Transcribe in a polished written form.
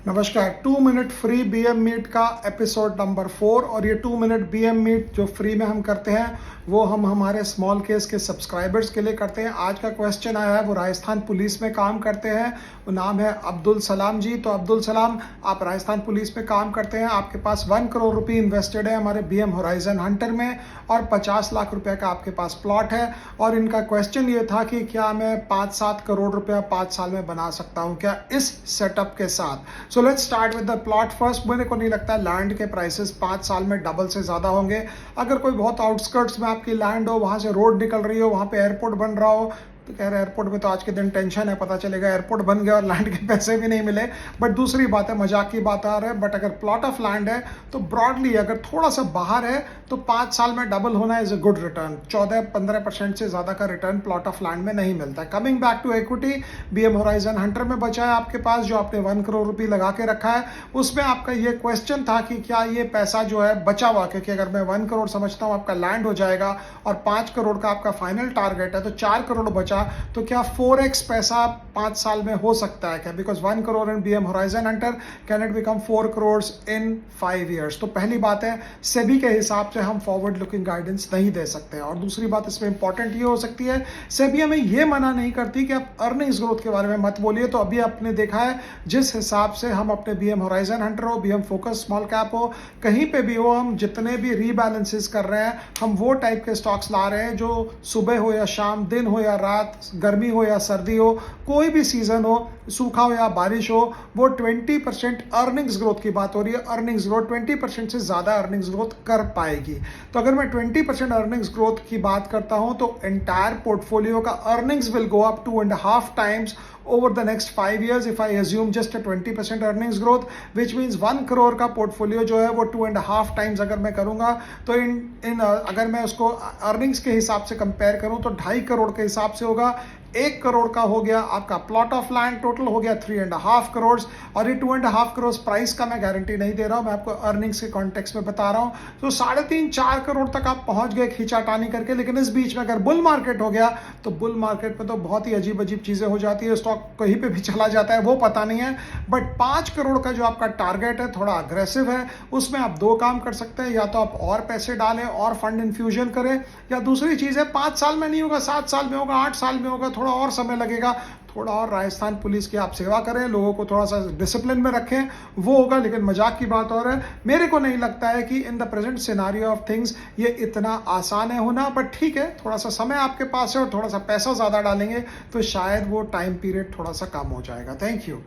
नमस्कार। 2 minute free BM meet का episode number 4। और ये 2 मिनट बीएम मीट जो फ्री में हम करते हैं वो हम हमारे स्मॉल केस के सब्सक्राइबर्स के लिए करते हैं। आज का क्वेश्चन आया है, वो राजस्थान पुलिस में काम करते हैं, वो नाम है अब्दुल सलाम जी। तो अब्दुल सलाम, आप राजस्थान पुलिस में काम करते हैं, आपके पास 1 करोड़ रुपये इन्वेस्टेड है हमारे बीएम होराइजन हंटर में और 50 लाख रुपए का आपके पास प्लॉट है। और इनका क्वेश्चन ये था कि क्या मैं 5-7 करोड़ रुपया 5 साल में बना सकता हूँ क्या इस सेटअप के साथ। So let's start with the plot first. मेरे को नहीं लगता लैंड के प्राइसेस 5 साल में डबल से ज़्यादा होंगे। अगर कोई बहुत आउटस्कर्ट्स में आपकी लैंड हो, वहाँ से रोड निकल रही हो, वहाँ पे एयरपोर्ट बन रहा हो, तो कह रहे एयरपोर्ट में तो आज के दिन टेंशन है, पता चलेगा एयरपोर्ट बन गया और लैंड के पैसे भी नहीं मिले। बट दूसरी बात है, मजाक की बात आ रहा है। बट अगर प्लॉट ऑफ लैंड है तो ब्रॉडली अगर थोड़ा सा बाहर है तो 5 साल में डबल होना इज अ गुड रिटर्न। 14-15% से ज़्यादा का रिटर्न प्लॉट ऑफ लैंड में नहीं मिलता है। Coming back to equity, BM horizon hunter में बचा है आपके पास जो आपने 1 करोड़ रुपये लगा के रखा है। उसमें आपका ये क्वेश्चन था कि क्या ये पैसा जो है बचा हुआ, क्योंकि अगर मैं 1 करोड़ समझता हूँ आपका लैंड हो जाएगा और 5 करोड़ का आपका फाइनल टारगेट है, तो 4 करोड़ बचा, तो क्या 4x पैसा 5 साल में हो सकता है क्या? Because 1 crore in BM horizon hunter can it become 4 crore in 5 years. तो पहली बात है, सेबी के हिसाब से हम फॉरवर्ड लुकिंग गाइडेंस नहीं दे सकते। और दूसरी बात इसमें इंपॉर्टेंट ये हो सकती है, सेबी हमें ये मना नहीं करती कि आप अर्निंग्स ग्रोथ के बारे में मत बोलिए। तो अभी आपने देखा है जिस हिसाब से हम अपने बीएम होराइजन हंटर हो, बीएम फोकस स्मॉल कैप हो, कहीं पे भी हो, हम जितने भी रीबैलेंसेस कर रहे हैं, हम वो टाइप के स्टॉक्स ला रहे हैं जो सुबह हो या शाम, दिन हो या रात, गर्मी हो या सर्दी हो, कोई भी सीजन हो, सूखा हो या बारिश हो, वो 20% अर्निंग्स ग्रोथ की बात हो रही है। अर्निंग्स ग्रोथ 20% से ज्यादा अर्निंग्स ग्रोथ कर पाएगी। तो अगर मैं 20% अर्निंग्स ग्रोथ की बात करता हूं तो एंटायर पोर्टफोलियो का earnings will go up 2.5 times over the next 5 years if I assume just a 20% earnings growth, which means 1 crore का पोर्टफोलियो जो है वो 2.5 times अगर मैं करूंगा तो अगर मैं उसको अर्निंग्स के हिसाब से कंपेयर करूं तो 2.5 करोड़ के हिसाब से होगा। 1 करोड़ का हो गया आपका प्लॉट ऑफ लैंड, टोटल हो गया 3.5 करोड़। और ये 2.5 करोड़ प्राइस का मैं गारंटी नहीं दे रहा हूं, मैं आपको अर्निंग्स के कॉन्टेक्स्ट में बता रहा हूं। तो 3.5-4 करोड़ तक आप पहुंच गए खींचाटानी करके। लेकिन इस बीच में अगर बुल मार्केट हो गया तो बुल मार्केट में तो बहुत ही अजीब अजीब चीजें हो जाती है, स्टॉक कहीं पे भी चला जाता है, वो पता नहीं है। बट 5 करोड़ का जो आपका टारगेट है थोड़ा अग्रेसिव है। उसमें आप 2 काम कर सकते हैं, या तो आप और पैसे डालें और फंड इन्फ्यूजन करें, या दूसरी चीज है 5 साल में नहीं होगा, 7 साल में होगा, 8 साल में होगा, थोड़ा और समय लगेगा, थोड़ा और राजस्थान पुलिस की आप सेवा करें, लोगों को थोड़ा सा डिसिप्लिन में रखें, वो होगा। लेकिन मजाक की बात और है, मेरे को नहीं लगता है कि in the present scenario of things ये इतना आसान है होना। बट ठीक है, थोड़ा सा समय आपके पास है और थोड़ा सा पैसा ज्यादा डालेंगे तो शायद वो टाइम पीरियड थोड़ा सा कम हो जाएगा। Thank you.